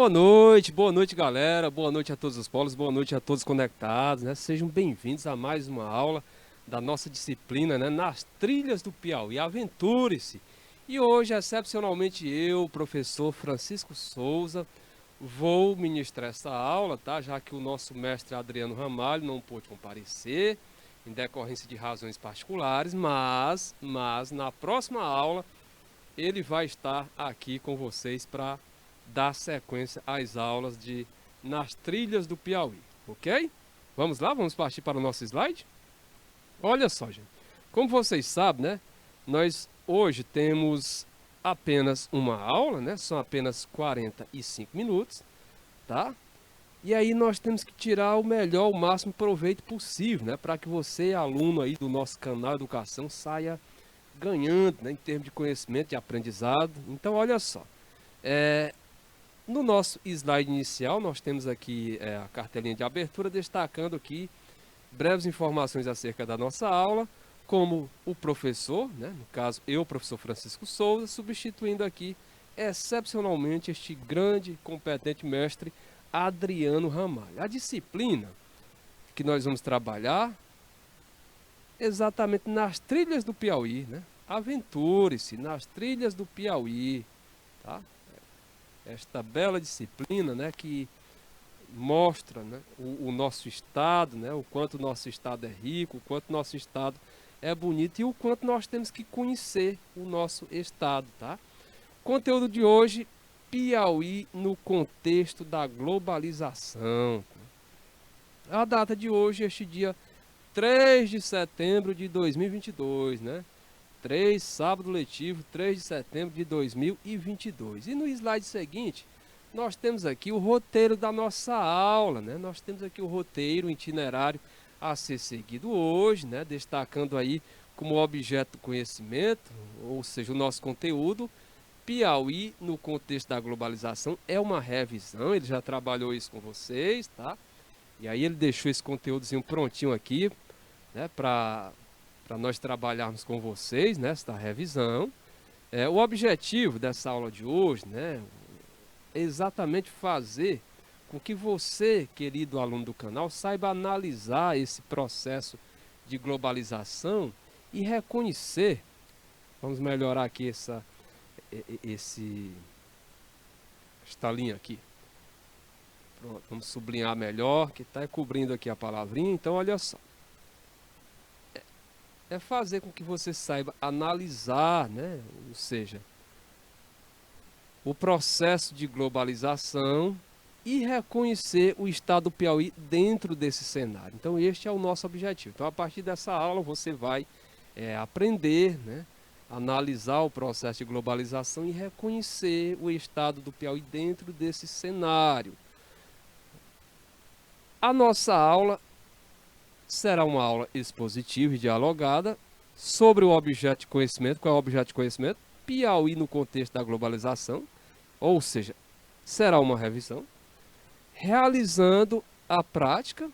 Boa noite, galera. Boa noite a todos os polos, boa noite a todos conectados, né? Sejam bem-vindos a mais uma aula da nossa disciplina, né? Nas trilhas do Piauí. Aventure-se! E hoje, excepcionalmente, eu, professor Francisco Souza, vou ministrar essa aula, tá? Já que o nosso mestre Adriano Ramalho não pôde comparecer, em decorrência de razões particulares, mas na próxima aula ele vai estar aqui com vocês para dar sequência às aulas de Nas Trilhas do Piauí, ok? Vamos lá, vamos partir para o nosso slide? Olha só, gente. Como vocês sabem, né? Nós hoje temos apenas uma aula, né? São apenas 45 minutos, tá? E aí nós temos que tirar o melhor, o máximo proveito possível, né? Para que você, aluno aí do nosso canal Educação, saia ganhando, né, em termos de conhecimento e aprendizado. Então, olha só. No nosso slide inicial, nós temos aqui a cartelinha de abertura destacando aqui breves informações acerca da nossa aula, como o professor, né, no caso eu, professor Francisco Souza, substituindo aqui excepcionalmente este grande e competente mestre Adriano Ramalho. A disciplina que nós vamos trabalhar exatamente nas trilhas do Piauí, né? Aventure-se nas trilhas do Piauí, tá? Esta bela disciplina, né, que mostra, né, o nosso estado, né, o quanto o nosso estado é rico, o quanto o nosso estado é bonito e o quanto nós temos que conhecer o nosso estado, tá? Conteúdo de hoje, Piauí no contexto da globalização. A data de hoje, este dia 3 de setembro de 2022, né? 3, sábado letivo, 3 de setembro de 2022. E no slide seguinte, nós temos aqui o roteiro da nossa aula, né? Nós temos aqui o roteiro, o itinerário a ser seguido hoje, né? Destacando aí como objeto do conhecimento, ou seja, o nosso conteúdo, Piauí no contexto da globalização é uma revisão, ele já trabalhou isso com vocês, tá? E aí ele deixou esse conteúdozinho prontinho aqui, né, para nós trabalharmos com vocês nesta revisão. O objetivo dessa aula de hoje, né, é exatamente fazer com que você, querido aluno do canal, saiba analisar esse processo de globalização e reconhecer. Vamos melhorar aqui esta linha aqui. Pronto, vamos sublinhar melhor, que está cobrindo aqui a palavrinha. Então, olha só. É fazer com que você saiba analisar, né? Ou seja, o processo de globalização e reconhecer o estado do Piauí dentro desse cenário. Então, este é o nosso objetivo. Então, a partir dessa aula, você vai aprender, né? Analisar o processo de globalização e reconhecer o estado do Piauí dentro desse cenário. A nossa aula será uma aula expositiva e dialogada sobre o objeto de conhecimento. Qual é o objeto de conhecimento? Piauí no contexto da globalização, ou seja, será uma revisão, realizando a prática.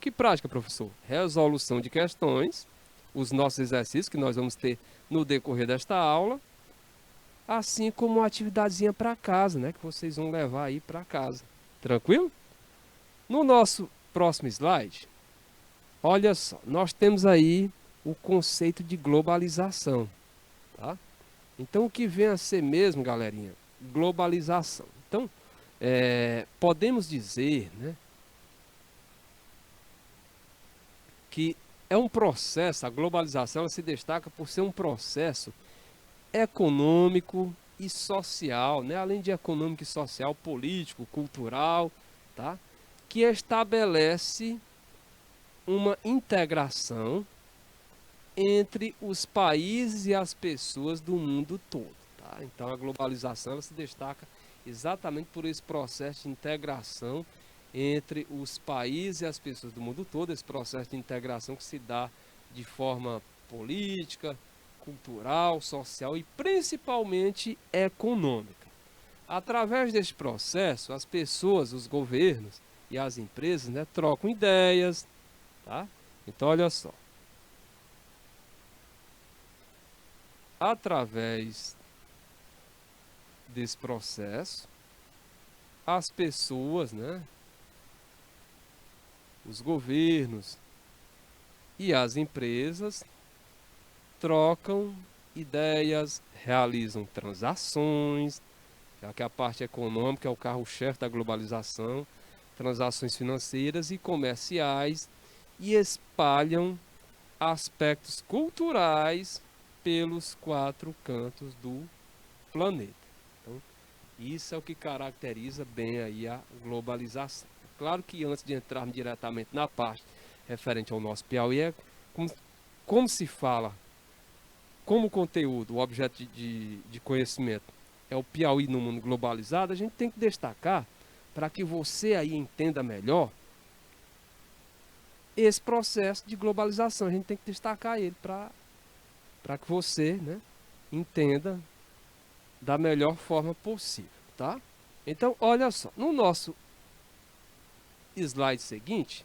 Que prática, professor? Resolução de questões, os nossos exercícios que nós vamos ter no decorrer desta aula, assim como uma atividadezinha para casa, né, que vocês vão levar aí para casa. Tranquilo? No nosso próximo slide, olha só, nós temos aí o conceito de globalização, tá? Então, o que vem a ser mesmo, galerinha? Globalização. Então, podemos dizer, né, que é um processo, a globalização ela se destaca por ser um processo econômico e social, né? Além de econômico e social, político, cultural, tá? Que estabelece uma integração entre os países e as pessoas do mundo todo, tá? Então a globalização ela se destaca exatamente por esse processo de integração entre os países e as pessoas do mundo todo, esse processo de integração que se dá de forma política, cultural, social e principalmente econômica. Através deste processo, as pessoas, os governos e as empresas, né, trocam ideias, tá? Então, olha só. Através desse processo, as pessoas, né, os governos e as empresas trocam ideias, realizam transações, já que a parte econômica é o carro-chefe da globalização, transações financeiras e comerciais, e espalham aspectos culturais pelos quatro cantos do planeta. Então, isso é o que caracteriza bem aí a globalização. Claro que antes de entrarmos diretamente na parte referente ao nosso Piauí, como se fala, como conteúdo, o objeto de conhecimento é o Piauí no mundo globalizado, a gente tem que destacar, para que você aí entenda melhor, esse processo de globalização. A gente tem que destacar ele para que você, né, entenda da melhor forma possível, tá? Então, olha só, no nosso slide seguinte,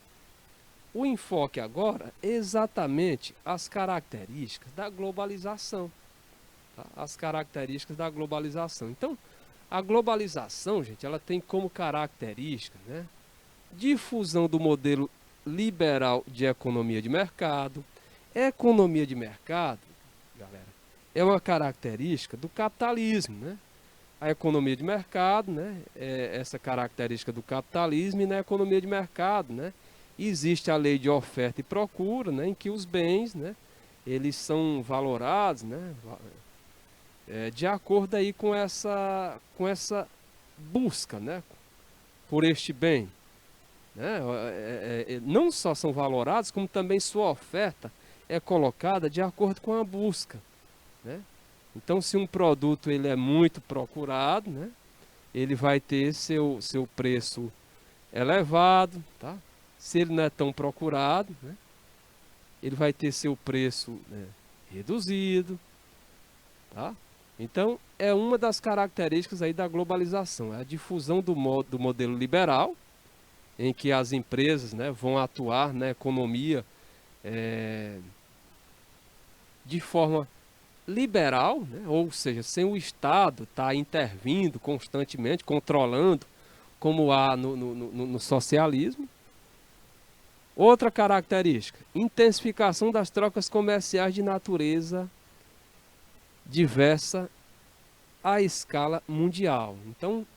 o enfoque agora é exatamente as características da globalização. Tá? As características da globalização. Então, a globalização, gente, ela tem como característica, né, difusão do modelo liberal de economia de mercado. Economia de mercado, galera, é uma característica do capitalismo, né? A economia de mercado, né, é essa característica do capitalismo, e na economia de mercado, né, existe a lei de oferta e procura, né, em que os bens, né, eles são valorados, né, de acordo aí com essa busca, né, por este bem. Né? Não só são valorados, como também sua oferta é colocada de acordo com a busca. Né? Então, se um produto ele é muito procurado, né, ele vai ter seu preço elevado. Tá? Se ele não é tão procurado, né, ele vai ter seu preço, né, reduzido. Tá? Então, é uma das características aí da globalização, é a difusão do modelo liberal, em que as empresas, né, vão atuar na economia de forma liberal, né, ou seja, sem o Estado estar intervindo constantemente, controlando, como há no socialismo. Outra característica, intensificação das trocas comerciais de natureza diversa à escala mundial. Então,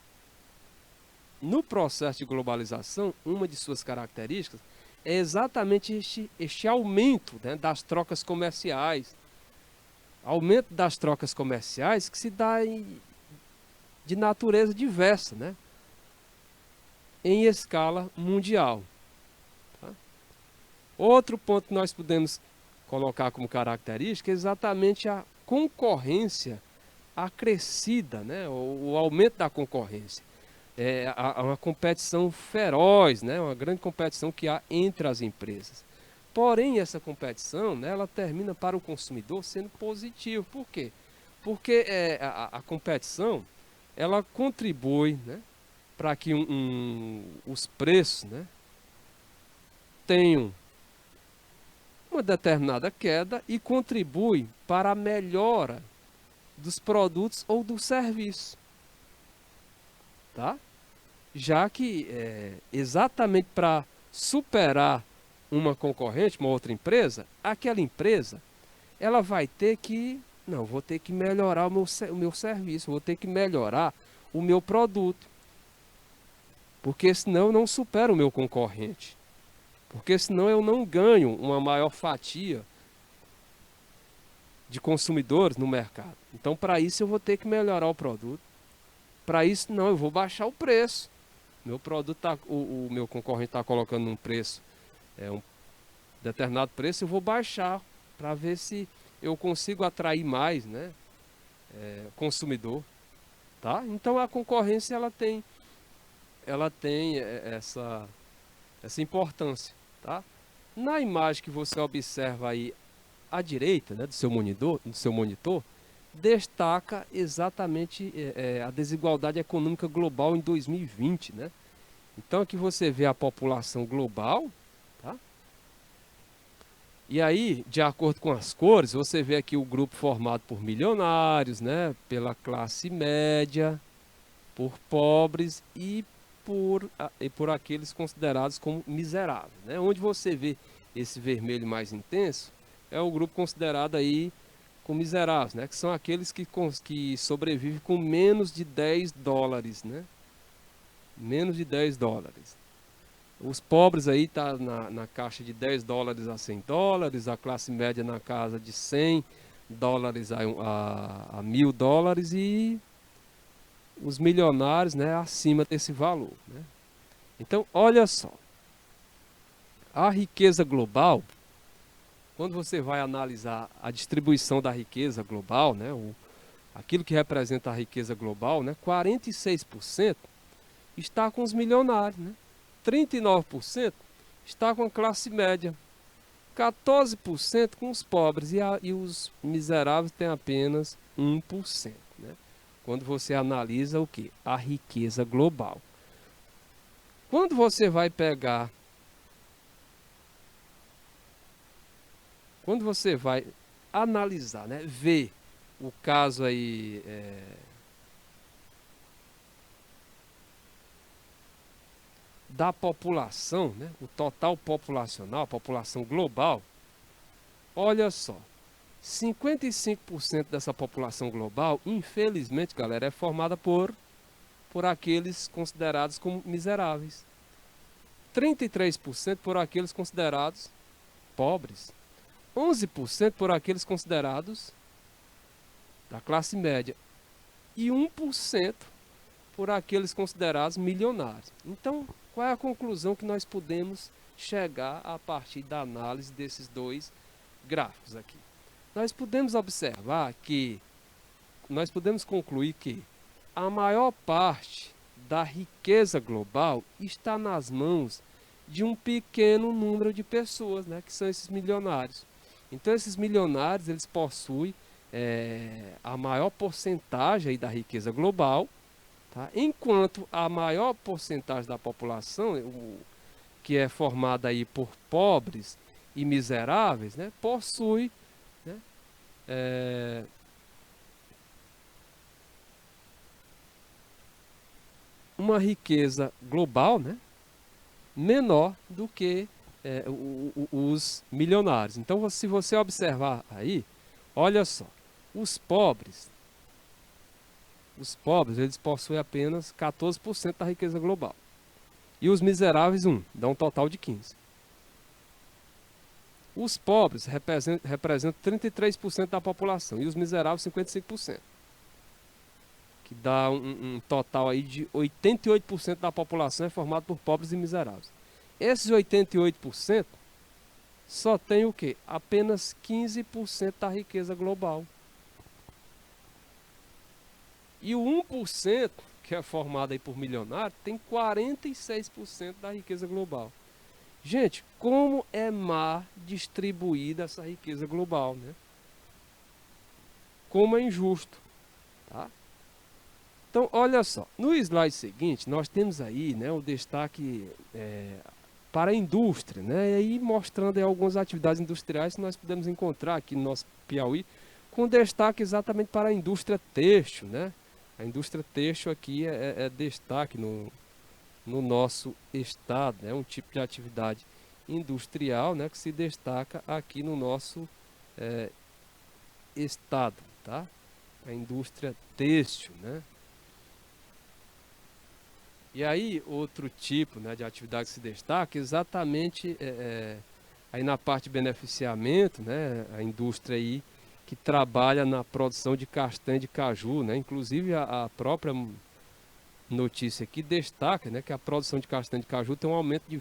no processo de globalização, uma de suas características é exatamente este aumento, né, das trocas comerciais. Aumento das trocas comerciais que se dá de natureza diversa, né, em escala mundial. Tá? Outro ponto que nós podemos colocar como característica é exatamente a concorrência acrescida, né, o aumento da concorrência. Há uma competição feroz, né, uma grande competição que há entre as empresas. Porém, essa competição, né, ela termina para o consumidor sendo positivo. Por quê? Porque a competição ela contribui, né, para que os preços, né, tenham uma determinada queda e contribui para a melhora dos produtos ou do serviço. Tá? Já que exatamente para superar uma concorrente, uma outra empresa, aquela empresa ela vai ter que, não, vou ter que melhorar o meu serviço, vou ter que melhorar o meu produto, porque senão eu não supero o meu concorrente, porque senão eu não ganho uma maior fatia de consumidores no mercado. Então, para isso eu vou ter que melhorar o produto. Para isso, não, eu vou baixar o preço. Meu produto o meu concorrente está colocando um preço, um determinado preço, eu vou baixar para ver se eu consigo atrair mais, né, consumidor. Tá? Então a concorrência ela tem essa importância. Tá? Na imagem que você observa aí à direita, né, do seu monitor, destaca exatamente a desigualdade econômica global em 2020, né? Então aqui você vê a população global, tá? E aí, de acordo com as cores, você vê aqui o grupo formado por milionários, né? Pela classe média, por pobres e e por aqueles considerados como miseráveis, né? Onde você vê esse vermelho mais intenso, é o grupo considerado aí como miseráveis, né? Que são aqueles que sobrevivem com menos de 10 dólares, né? Menos de 10 dólares. Os pobres aí tá na caixa de 10 dólares a 100 dólares, a classe média na casa de 100 dólares a 1000 dólares e os milionários, né, acima desse valor, né? Então, olha só, a riqueza global, quando você vai analisar a distribuição da riqueza global, né, aquilo que representa a riqueza global, né, 46% está com os milionários, né? 39% está com a classe média, 14% com os pobres e os miseráveis têm apenas 1%, né? Quando você analisa o que? A riqueza global. Quando você vai pegar, quando você vai analisar, né, ver o caso aí da população, né, o total populacional, a população global, olha só, 55% dessa população global, infelizmente, galera, é formada por aqueles considerados como miseráveis. 33% por aqueles considerados pobres. 11% por aqueles considerados da classe média. E 1% por aqueles considerados milionários. Então, qual é a conclusão que nós podemos chegar a partir da análise desses dois gráficos aqui? Nós podemos observar que, nós podemos concluir que a maior parte da riqueza global está nas mãos de um pequeno número de pessoas, né, que são esses milionários. Então, esses milionários, eles possuem a maior porcentagem aí da riqueza global, tá? Enquanto a maior porcentagem da população, que é formada aí por pobres e miseráveis, né, possui, né, uma riqueza global, né, menor do que os milionários. Então, se você observar aí, olha só, os pobres eles possuem apenas 14% da riqueza global. E os miseráveis, dá um total de 15%. Os pobres representam 33% da população e os miseráveis 55%. Que dá um total aí de 88% da população é formado por pobres e miseráveis. Esses 88% só tem o quê? Apenas 15% da riqueza global. E o 1%, que é formado aí por milionário, tem 46% da riqueza global. Gente, como é má distribuída essa riqueza global, né? Como é injusto, tá? Então, olha só, no slide seguinte, nós temos aí, né, o destaque para a indústria, né, e aí mostrando aí algumas atividades industriais que nós podemos encontrar aqui no nosso Piauí, com destaque exatamente para a indústria têxtil, né? A indústria têxtil aqui é destaque no nosso estado, né? Um tipo de atividade industrial, né, que se destaca aqui no nosso estado, tá? A indústria têxtil, né? E aí, outro tipo, né, de atividade que se destaca, exatamente aí na parte de beneficiamento, né, a indústria aí que trabalha na produção de castanha de caju, né? Inclusive a própria notícia aqui destaca, né, que a produção de castanha de caju tem um aumento de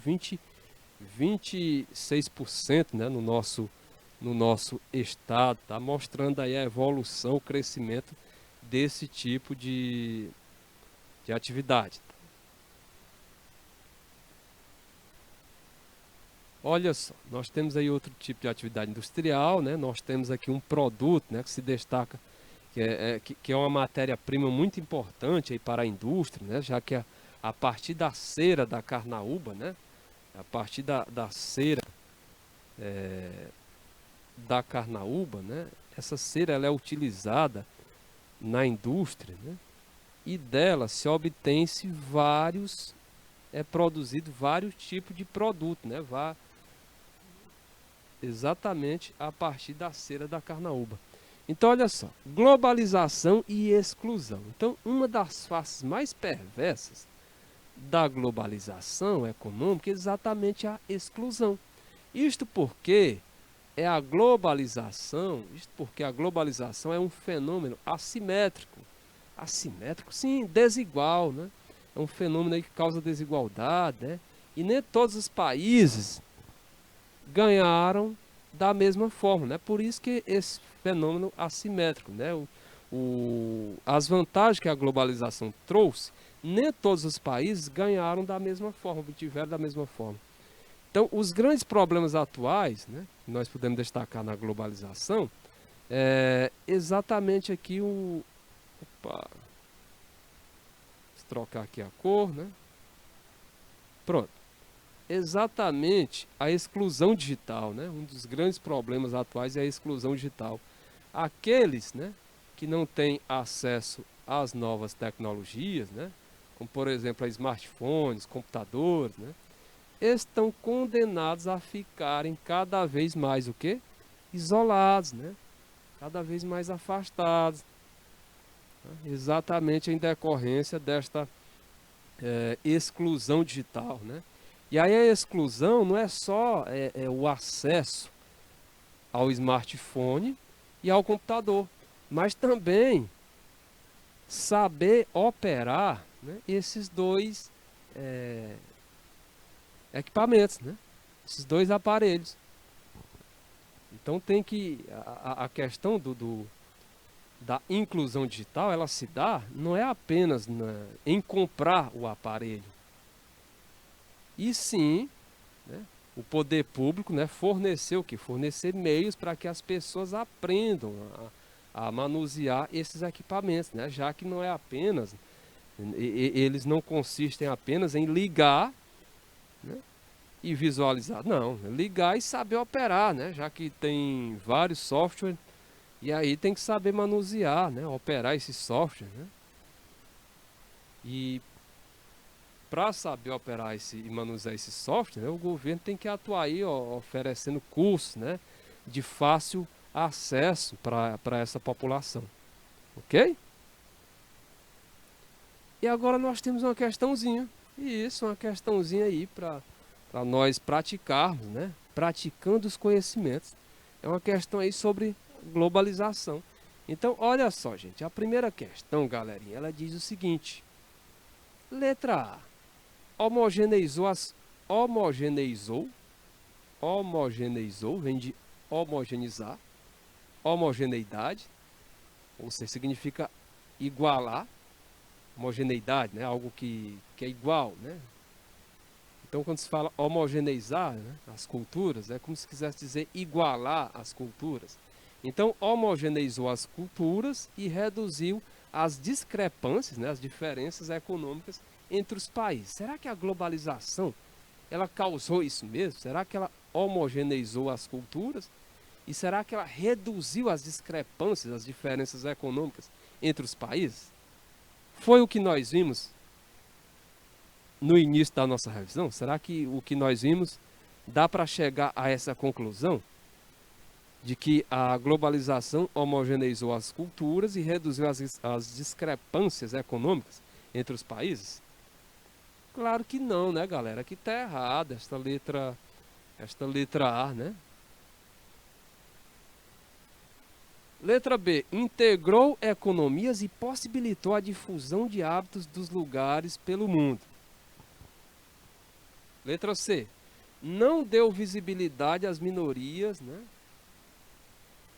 26%, né, no nosso estado, tá? Mostrando aí a evolução, o crescimento desse tipo de atividade. Olha só, nós temos aí outro tipo de atividade industrial, né? Nós temos aqui um produto, né, que se destaca, que é uma matéria-prima muito importante aí para a indústria, né? Já que a partir da cera da carnaúba, né? A partir da cera da carnaúba, né? Essa cera ela é utilizada na indústria, né? E dela se obtém-se vários é produzido vários tipos de produto, né? Exatamente a partir da cera da carnaúba. Então, olha só, globalização e exclusão. Então, uma das faces mais perversas da globalização econômica é exatamente a exclusão. Isto porque isto porque a globalização é um fenômeno assimétrico. Assimétrico, sim, desigual, né? É um fenômeno aí que causa desigualdade, né? E nem todos os países ganharam da mesma forma, né? Por isso que esse fenômeno assimétrico, né? As vantagens que a globalização trouxe, nem todos os países ganharam da mesma forma, obtiveram da mesma forma. Então, os grandes problemas atuais, né, que nós podemos destacar na globalização, é exatamente aqui opa, vou trocar aqui a cor, né? Pronto. Exatamente a exclusão digital, né? Um dos grandes problemas atuais é a exclusão digital. Aqueles, né, que não têm acesso às novas tecnologias, né, como por exemplo a smartphones, computadores, né, estão condenados a ficarem cada vez mais o quê? Isolados, né? Cada vez mais afastados, né? Exatamente em decorrência desta exclusão digital, né? E aí a exclusão não é só o acesso ao smartphone e ao computador, mas também saber operar, né, esses dois equipamentos, né? Esses dois aparelhos. Então tem que a questão da inclusão digital, ela se dá não é apenas em comprar o aparelho, e sim, né, o poder público, né, fornecer o que? Fornecer meios para que as pessoas aprendam a manusear esses equipamentos, né, já que não é apenas, eles não consistem apenas em ligar, né, e visualizar. Não, ligar e saber operar, né? Já que tem vários softwares, e aí tem que saber manusear, né? Operar esse software, né? E para saber operar e manusear esse software, né, o governo tem que atuar aí, ó, oferecendo cursos, né, de fácil acesso para essa população. Ok? E agora nós temos uma questãozinha. E isso, uma questãozinha aí para nós praticarmos, né? Praticando os conhecimentos. É uma questão aí sobre globalização. Então, olha só, gente. A primeira questão, galerinha, ela diz o seguinte. Letra A. Homogeneizou, vem de homogeneizar. Homogeneidade, ou seja, significa igualar. Homogeneidade, né? Algo que é igual, né? Então, quando se fala homogeneizar, né, as culturas, é como se quisesse dizer igualar as culturas. Então, homogeneizou as culturas e reduziu as discrepâncias, né, as diferenças econômicas entre os países. Será que a globalização ela causou isso mesmo? Será que ela homogeneizou as culturas? E será que ela reduziu as discrepâncias, as diferenças econômicas entre os países? Foi o que nós vimos no início da nossa revisão? Será que o que nós vimos dá para chegar a essa conclusão de que a globalização homogeneizou as culturas e reduziu as discrepâncias econômicas entre os países? Claro que não, né, galera? Aqui está errado esta letra A, né? Letra B. Integrou economias e possibilitou a difusão de hábitos dos lugares pelo mundo. Letra C. Não deu visibilidade às minorias, né?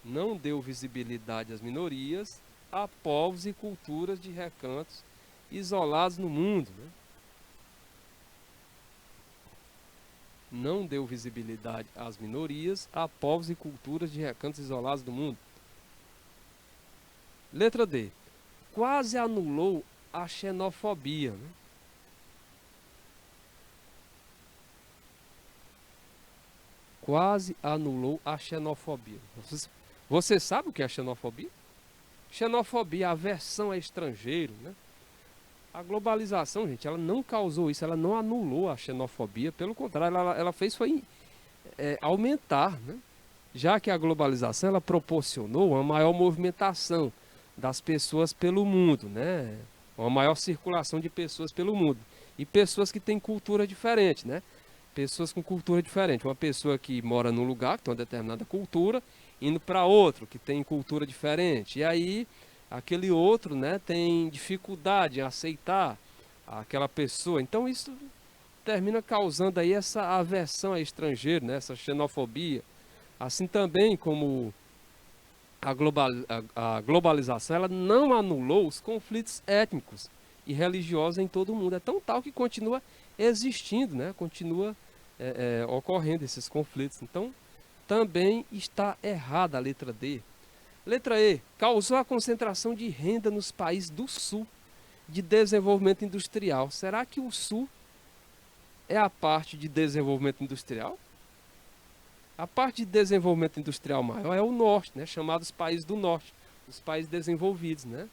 Não deu visibilidade às minorias, a povos e culturas de recantos isolados no mundo, né? Não deu visibilidade às minorias, a povos e culturas de recantos isolados do mundo. Letra D. Quase anulou a xenofobia, né? Quase anulou a xenofobia. Você sabe o que é xenofobia? Xenofobia, aversão a estrangeiro, né? A globalização, gente, ela não causou isso, ela não anulou a xenofobia, pelo contrário, ela fez foi aumentar, né? Já que a globalização ela proporcionou uma maior movimentação das pessoas pelo mundo, né? Uma maior circulação de pessoas pelo mundo. E pessoas que têm cultura diferente, né? Pessoas com cultura diferente. Uma pessoa que mora num lugar, que tem uma determinada cultura, indo para outro, que tem cultura diferente. E aí, aquele outro, né, tem dificuldade em aceitar aquela pessoa. Então, isso termina causando aí essa aversão a estrangeiro, né? Essa xenofobia. Assim também como a globalização ela não anulou os conflitos étnicos e religiosos em todo o mundo. É tão tal que continua existindo, né? Continua ocorrendo esses conflitos. Então, também está errada a letra D. Letra E. Causou a concentração de renda nos países do Sul de desenvolvimento industrial. Será que o Sul é a parte de desenvolvimento industrial? A parte de desenvolvimento industrial maior é o norte, né, chamados países do norte, os países desenvolvidos, né?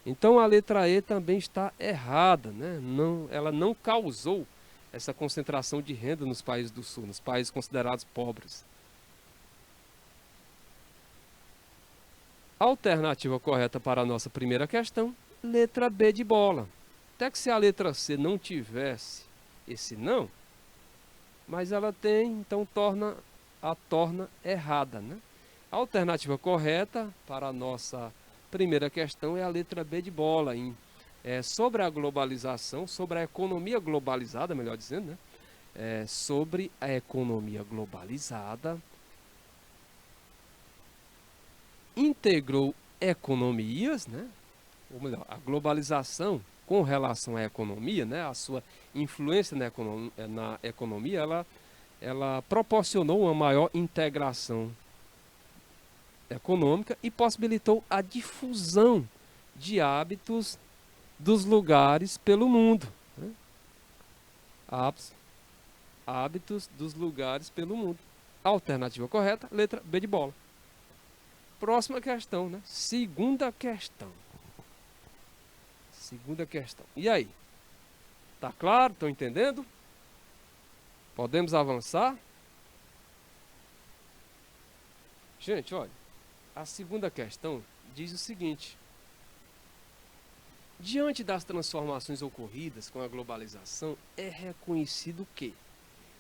Então a letra E também está errada, né? Não, ela não causou essa concentração de renda nos países do sul, nos países considerados pobres. A alternativa correta para a nossa primeira questão, letra B de bola. Até que se a letra C não tivesse esse não, mas ela tem, então torna errada, né? A alternativa correta para a nossa primeira questão é a letra B de bola, sobre a globalização, sobre a economia globalizada, melhor dizendo, né? Sobre a economia globalizada, integrou economias, né? Ou melhor, a globalização com relação à economia, né? A sua influência na economia, ela proporcionou uma maior integração econômica e possibilitou a difusão de hábitos dos lugares pelo mundo, né? Hábitos dos lugares pelo mundo. Alternativa correta, letra B de bola. Próxima questão, né? Segunda questão. E aí? Tá claro? Estão entendendo? Podemos avançar? Gente, olha, a segunda questão diz o seguinte: diante das transformações ocorridas com a globalização, é reconhecido que,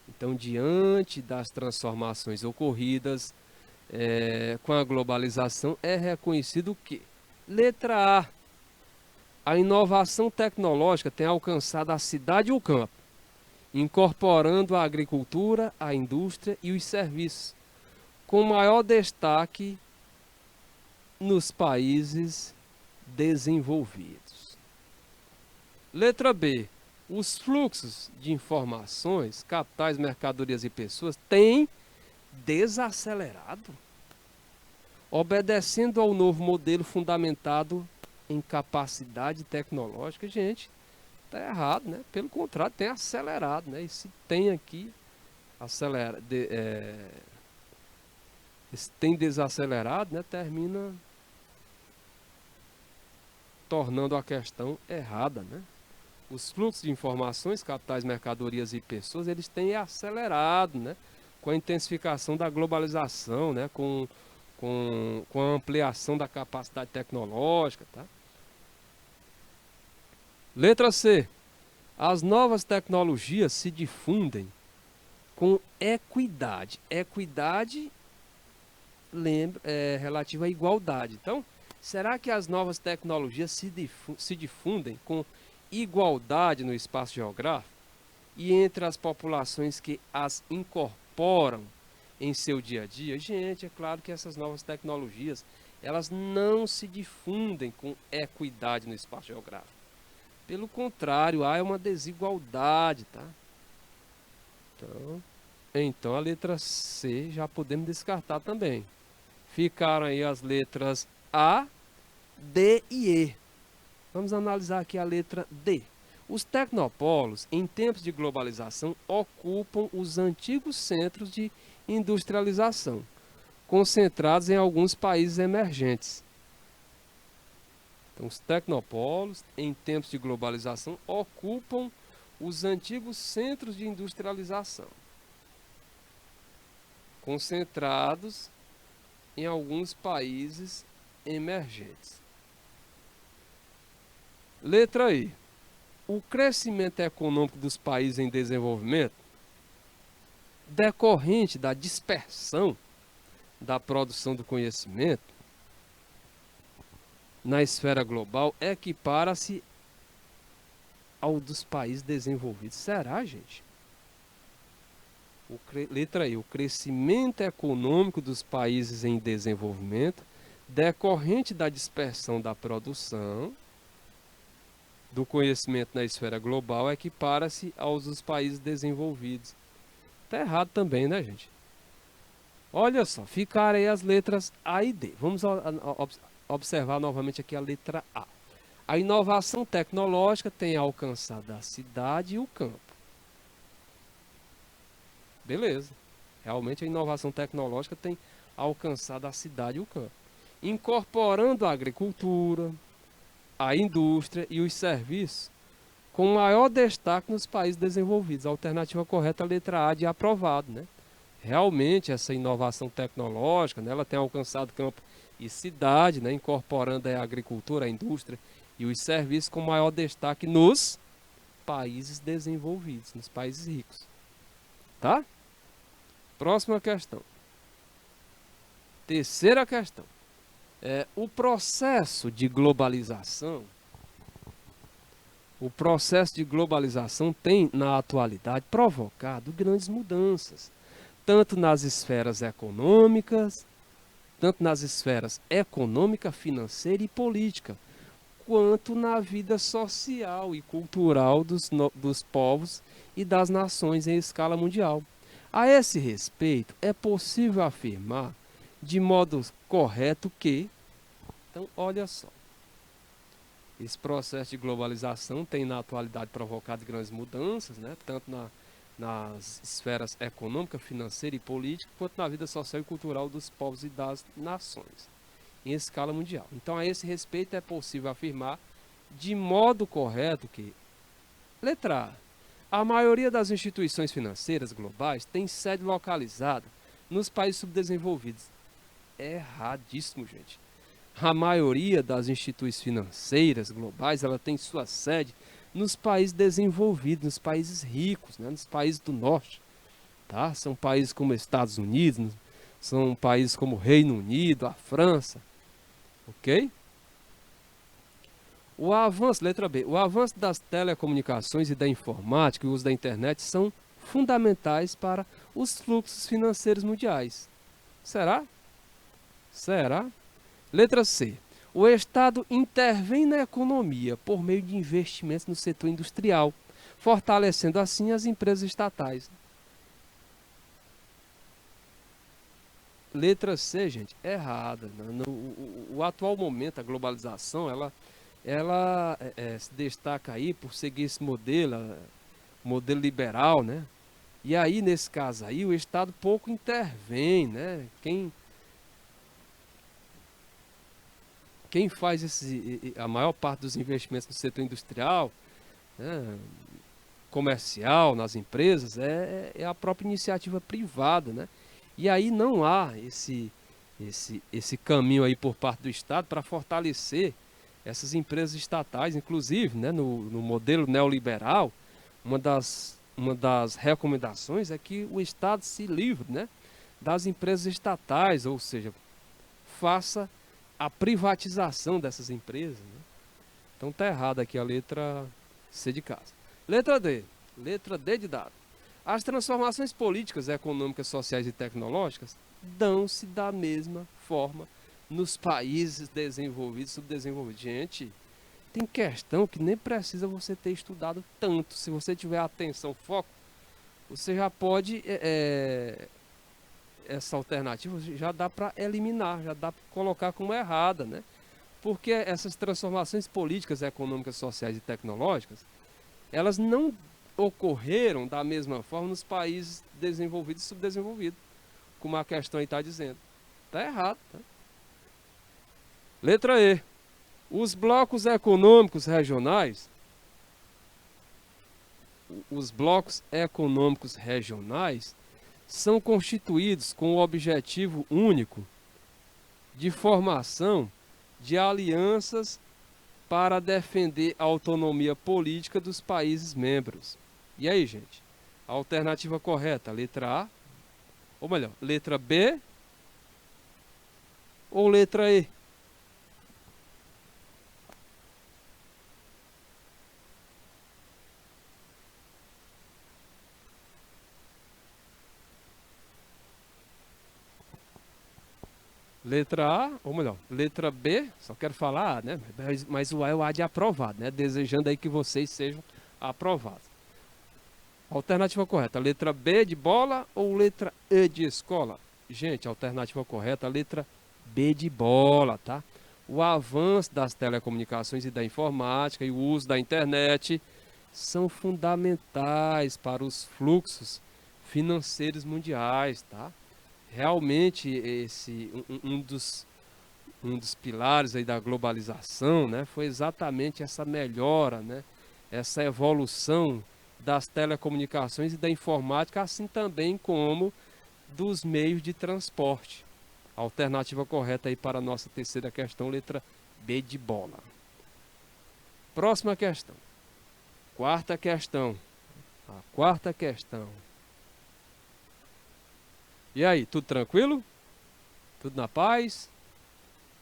então, diante das transformações ocorridas com a globalização, é reconhecido que, letra a inovação tecnológica tem alcançado a cidade e o campo, incorporando a agricultura, a indústria e os serviços, com maior destaque nos países desenvolvidos. Letra B. Os fluxos de informações, capitais, mercadorias e pessoas têm desacelerado, obedecendo ao novo modelo fundamentado em capacidade tecnológica. Gente, está errado, né? Pelo contrário, tem acelerado, né? E se tem aqui se tem desacelerado, né? Termina tornando a questão errada, né? Os fluxos de informações, capitais, mercadorias e pessoas, eles têm acelerado, né? Com a intensificação da globalização, né? Com a ampliação da capacidade tecnológica, tá? Letra C. As novas tecnologias se difundem com equidade. Equidade relativa à igualdade. Então, será que as novas tecnologias se difundem com igualdade no espaço geográfico e entre as populações que as incorporam em seu dia a dia? Gente, é claro que essas novas tecnologias, elas não se difundem com equidade no espaço geográfico. Pelo contrário, há uma desigualdade, tá? Então a letra C já podemos descartar também. Ficaram aí as letras A, D e E. Vamos analisar aqui a letra D. Os tecnopolos, em tempos de globalização, ocupam os antigos centros de industrialização, concentrados em alguns países emergentes. Então, os tecnopolos, em tempos de globalização, ocupam os antigos centros de industrialização, concentrados em alguns países emergentes. Letra E. O crescimento econômico dos países em desenvolvimento, decorrente da dispersão da produção do conhecimento na esfera global, equipara-se ao dos países desenvolvidos. Será, gente? Letra E. O crescimento econômico dos países em desenvolvimento, decorrente da dispersão da produção do conhecimento na esfera global, equipara-se aos dos países desenvolvidos. Tá errado também, né, gente? Olha só, ficaram aí as letras A e D. Vamos observar novamente aqui a letra A. A inovação tecnológica tem alcançado a cidade e o campo. Beleza. Realmente a inovação tecnológica tem alcançado a cidade e o campo, incorporando a agricultura, a indústria e os serviços, com maior destaque nos países desenvolvidos. A alternativa correta é a letra A, de aprovado, né? Realmente essa inovação tecnológica, né, ela tem alcançado campo e cidade, né, incorporando a agricultura, a indústria e os serviços, com maior destaque nos países desenvolvidos, nos países ricos. Tá? Próxima questão. Terceira questão. O processo de globalização tem, na atualidade, provocado grandes mudanças, tanto nas esferas econômicas, financeira e política, quanto na vida social e cultural dos povos e das nações em escala mundial. A esse respeito, é possível afirmar de modo correto que, então, olha só, esse processo de globalização tem na atualidade provocado grandes mudanças, né, tanto nas esferas econômica, financeira e política, quanto na vida social e cultural dos povos e das nações, em escala mundial. Então, a esse respeito, é possível afirmar de modo correto que, letra A maioria das instituições financeiras globais tem sede localizada nos países subdesenvolvidos. É erradíssimo, gente. A maioria das instituições financeiras globais, ela tem sua sede nos países desenvolvidos, nos países ricos, né, nos países do norte. Tá? São países como Estados Unidos, são países como Reino Unido, a França. Ok? Letra B. O avanço das telecomunicações e da informática e o uso da internet são fundamentais para os fluxos financeiros mundiais. Será? Será? Letra C. O Estado intervém na economia por meio de investimentos no setor industrial, fortalecendo assim as empresas estatais. Letra C, gente, é errada. O atual momento, a globalização, ela se destaca aí por seguir esse modelo liberal, né? E aí, nesse caso aí, o Estado pouco intervém, né? Quem faz a maior parte dos investimentos no setor industrial, né, comercial, nas empresas, é a própria iniciativa privada, né? E aí não há esse caminho aí por parte do Estado para fortalecer essas empresas estatais, inclusive, né, no modelo neoliberal, uma das recomendações é que o Estado se livre, né, das empresas estatais, ou seja, faça a privatização dessas empresas. Né? Então está errada aqui a letra C de casa. Letra D de dado. As transformações políticas, econômicas, sociais e tecnológicas dão-se da mesma forma nos países desenvolvidos e subdesenvolvidos. Gente, tem questão que nem precisa você ter estudado tanto. Se você tiver atenção, foco, você já pode, essa alternativa já dá para eliminar, já dá para colocar como errada, né? Porque essas transformações políticas, econômicas, sociais e tecnológicas, elas não ocorreram da mesma forma nos países desenvolvidos e subdesenvolvidos, como a questão aí está dizendo. Está errado. Tá? Letra E. Os blocos econômicos regionais, os blocos econômicos regionais são constituídos com o objetivo único de formação de alianças para defender a autonomia política dos países membros. E aí, gente? A alternativa correta, letra A, ou melhor, letra B ou letra E? Letra A, ou melhor, letra B, só quero falar A, né? Mas o A é o A de aprovado, né? Desejando aí que vocês sejam aprovados. Alternativa correta, letra B de bola ou letra E de escola? Gente, alternativa correta, letra B de bola, tá? O avanço das telecomunicações e da informática e o uso da internet são fundamentais para os fluxos financeiros mundiais, tá? Realmente um dos pilares aí da globalização, né, foi exatamente essa melhora, né, essa evolução das telecomunicações e da informática, assim também como dos meios de transporte. A alternativa correta aí para a nossa terceira questão, letra B de bola. Próxima questão. Quarta questão. A quarta questão. E aí, tudo tranquilo? Tudo na paz?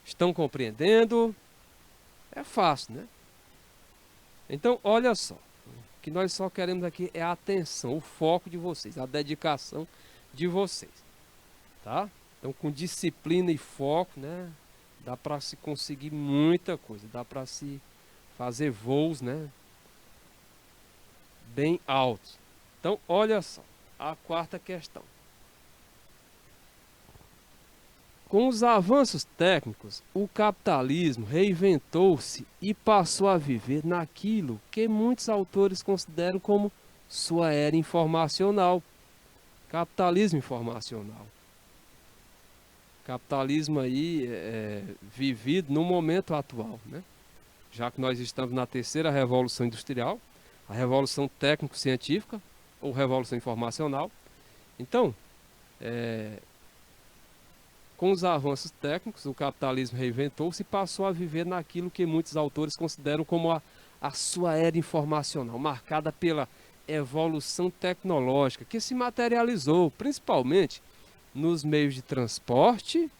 Estão compreendendo? É fácil, né? Então, olha só. O que nós só queremos aqui é a atenção, o foco de vocês, a dedicação de vocês. Tá? Então, com disciplina e foco, né? Dá para se conseguir muita coisa. Dá para se fazer voos, né? Bem altos. Então, olha só. A quarta questão. Com os avanços técnicos, o capitalismo reinventou-se e passou a viver naquilo que muitos autores consideram como sua era informacional. Capitalismo informacional. Capitalismo aí vivido no momento atual, né? Já que nós estamos na terceira revolução industrial, a revolução técnico-científica ou revolução informacional. Então, com os avanços técnicos, o capitalismo reinventou-se e passou a viver naquilo que muitos autores consideram como a sua era informacional, marcada pela evolução tecnológica, que se materializou principalmente nos meios de transporte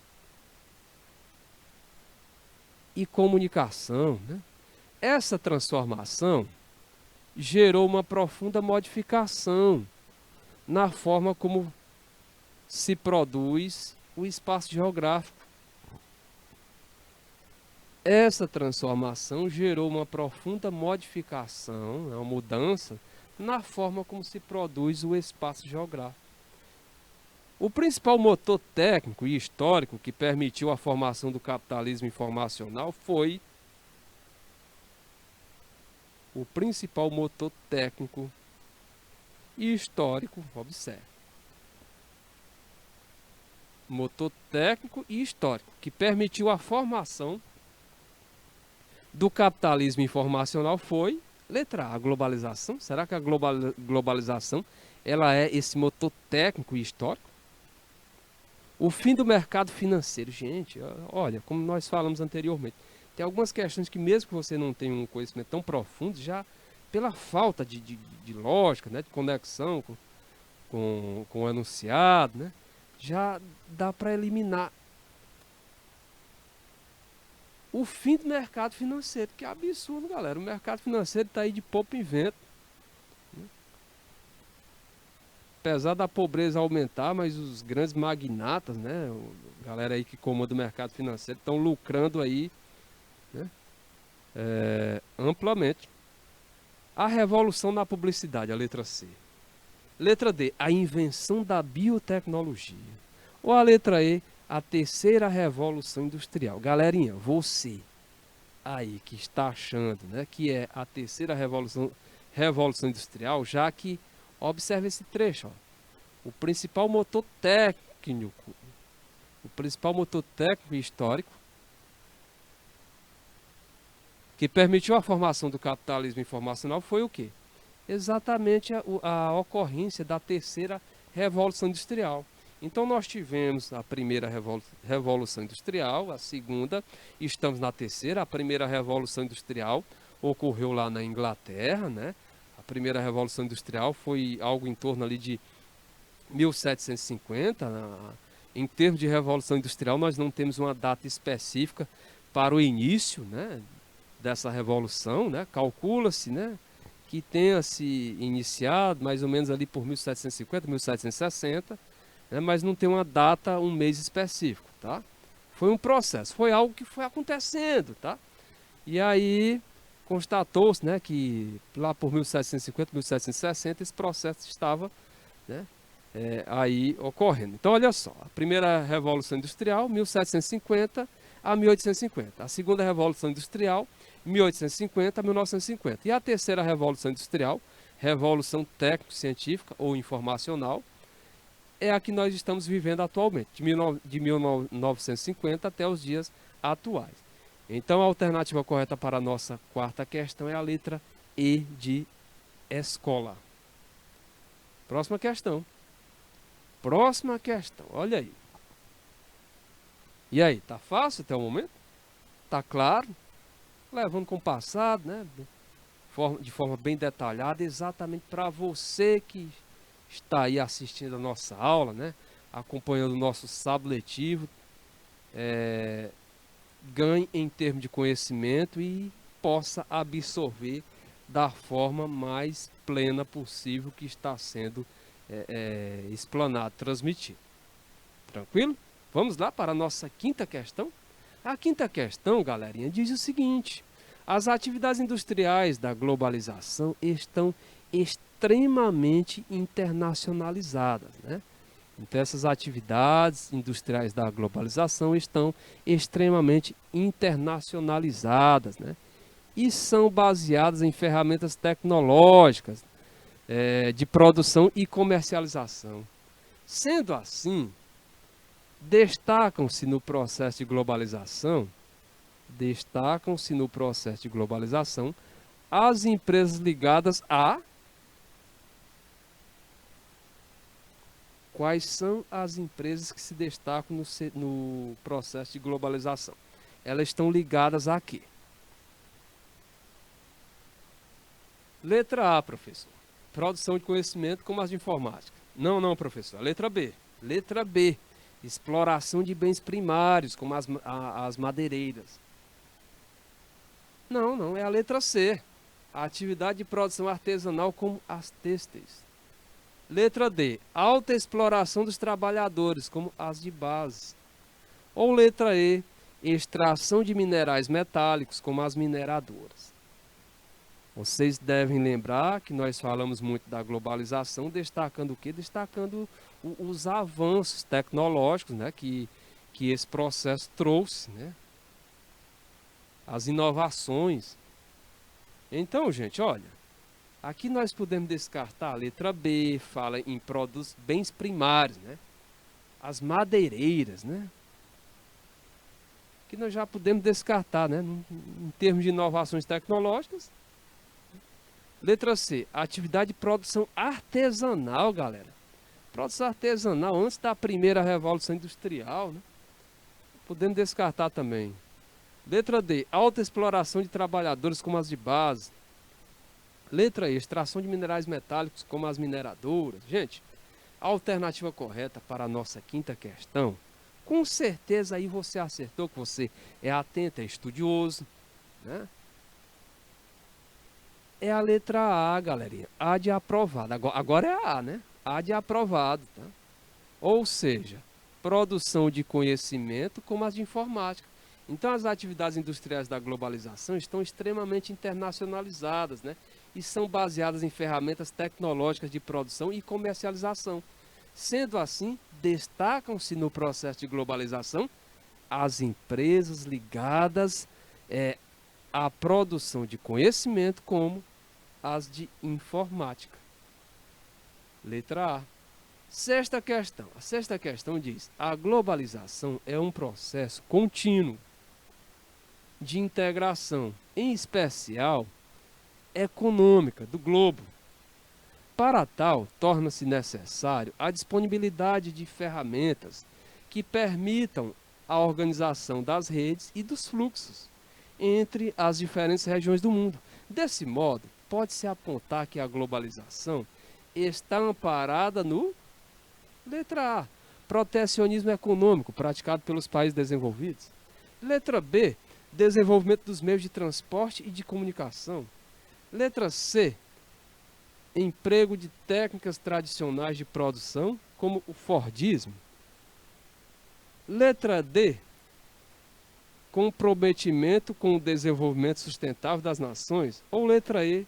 e comunicação, né? Essa transformação gerou uma profunda modificação na forma como se produz o espaço geográfico. Essa transformação gerou uma profunda modificação, uma mudança na forma como se produz o espaço geográfico. O principal motor técnico e histórico que permitiu a formação do capitalismo informacional foi o principal motor técnico e histórico, observe. Motor técnico e histórico que permitiu a formação do capitalismo informacional foi, letra A, a globalização. Será que a globalização ela é esse motor técnico e histórico? O fim do mercado financeiro. Gente, olha, como nós falamos anteriormente, tem algumas questões que mesmo que você não tenha um conhecimento tão profundo, já pela falta de lógica, né, de conexão com o enunciado, né, já dá para eliminar. O fim do mercado financeiro, que é absurdo, galera. O mercado financeiro está aí de pouco invento. Apesar da pobreza aumentar, mas os grandes magnatas, né, a galera aí que comanda o mercado financeiro, estão lucrando aí, né, amplamente. A revolução na publicidade, a letra C. Letra D, a invenção da biotecnologia. Ou a letra E, a terceira revolução industrial. Galerinha, você aí que está achando, né, que é a terceira revolução industrial, já que observe esse trecho, ó. O principal motor técnico e histórico que permitiu a formação do capitalismo informacional foi o quê? Exatamente a ocorrência da terceira revolução industrial. Então nós tivemos a primeira revolução industrial, a segunda, estamos na terceira. A primeira revolução industrial ocorreu lá na Inglaterra, né? A primeira revolução industrial foi algo em torno ali de 1750. Em termos de revolução industrial, nós não temos uma data específica para o início, né, dessa revolução, né? Calcula-se, né, que tenha se iniciado mais ou menos ali por 1750, 1760, né, mas não tem uma data, um mês específico, tá? Foi um processo, foi algo que foi acontecendo, tá? E aí constatou-se, né, que lá por 1750, 1760 esse processo estava, né, aí ocorrendo. Então olha só, a primeira revolução industrial, 1750 a 1850. A segunda revolução industrial, 1850 a 1950. E a terceira revolução industrial, revolução técnico-científica ou informacional, é a que nós estamos vivendo atualmente, de 1950 até os dias atuais. Então a alternativa correta para a nossa quarta questão é a letra E de escola. Próxima questão. Próxima questão, olha aí. E aí, tá fácil até o momento? Tá claro? Levando com o passado, né? De forma bem detalhada, exatamente para você que está aí assistindo a nossa aula, né? Acompanhando o nosso sábado letivo, ganhe em termos de conhecimento e possa absorver da forma mais plena possível que está sendo explanado, transmitido. Tranquilo? Vamos lá para a nossa quinta questão? A quinta questão, galerinha, diz o seguinte: as atividades industriais da globalização estão extremamente internacionalizadas, né? Então essas atividades industriais da globalização estão extremamente internacionalizadas, né? E são baseadas em ferramentas tecnológicas de produção e comercialização. Sendo assim, destacam-se no processo de globalização as empresas ligadas a... Quais são as empresas que se destacam no processo de globalização? Elas estão ligadas a quê? Letra A, professor. Produção de conhecimento como as de informática. Não, professor. Letra B. Letra B. Exploração de bens primários, como as madeireiras. Não, é a letra C. A atividade de produção artesanal, como as têxteis. Letra D. Alta exploração dos trabalhadores, como as de base. Ou letra E. Extração de minerais metálicos, como as mineradoras. Vocês devem lembrar que nós falamos muito da globalização, destacando o quê? Destacando os avanços tecnológicos, né, que esse processo trouxe, né? As inovações. Então, gente, olha, aqui nós podemos descartar a letra B, fala em produtos, bens primários, né? As madeireiras, né? Que nós já podemos descartar, né? Em termos de inovações tecnológicas. Letra C, atividade de produção artesanal, galera. Produção artesanal antes da primeira revolução industrial, né? Podemos descartar também. Letra D, alta exploração de trabalhadores como as de base. Letra E, extração de minerais metálicos como as mineradoras. Gente, a alternativa correta para a nossa quinta questão, com certeza aí você acertou, que você é atento, é estudioso, né? É a letra A, galerinha. A de aprovado. Agora é a A, né? A de aprovado, tá? Ou seja, produção de conhecimento como as de informática. Então as atividades industriais da globalização estão extremamente internacionalizadas, né? E são baseadas em ferramentas tecnológicas de produção e comercialização. Sendo assim, destacam-se no processo de globalização as empresas ligadas à produção de conhecimento como as de informática. Letra A. Sexta questão. A sexta questão diz: a globalização é um processo contínuo de integração, em especial econômica, do globo. Para tal, torna-se necessário a disponibilidade de ferramentas que permitam a organização das redes e dos fluxos entre as diferentes regiões do mundo. Desse modo, pode-se apontar que a globalização está amparada no letra A, protecionismo econômico praticado pelos países desenvolvidos. Letra B, desenvolvimento dos meios de transporte e de comunicação. Letra C, emprego de técnicas tradicionais de produção, como o Fordismo. Letra D, comprometimento com o desenvolvimento sustentável das nações. Ou letra E,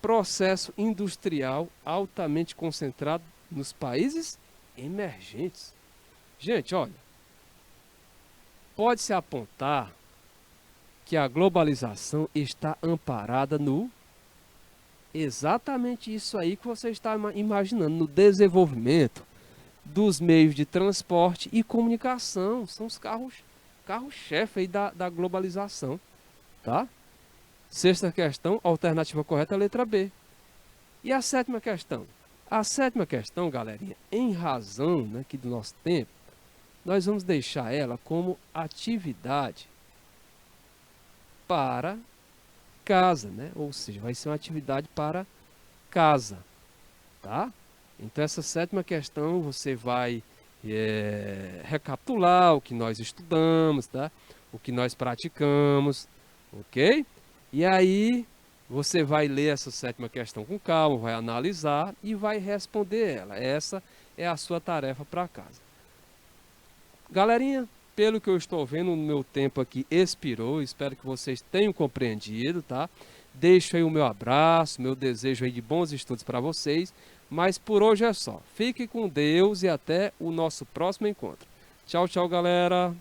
processo industrial altamente concentrado nos países emergentes. Gente, olha, pode-se apontar que a globalização está amparada no exatamente isso aí que você está imaginando, no desenvolvimento dos meios de transporte e comunicação. São os carros-chefe aí da globalização, tá? Sexta questão, alternativa correta é a letra B. E a sétima questão? A sétima questão, galerinha, em razão, né, aqui do nosso tempo, nós vamos deixar ela como atividade para casa, né? Ou seja, vai ser uma atividade para casa, tá? Então essa sétima questão você vai recapitular o que nós estudamos, tá? O que nós praticamos, ok? E aí você vai ler essa sétima questão com calma, vai analisar e vai responder ela. Essa é a sua tarefa para casa. Galerinha, pelo que eu estou vendo, o meu tempo aqui expirou. Espero que vocês tenham compreendido, tá? Deixo aí o meu abraço, meu desejo aí de bons estudos para vocês. Mas por hoje é só. Fique com Deus e até o nosso próximo encontro. Tchau, tchau, galera!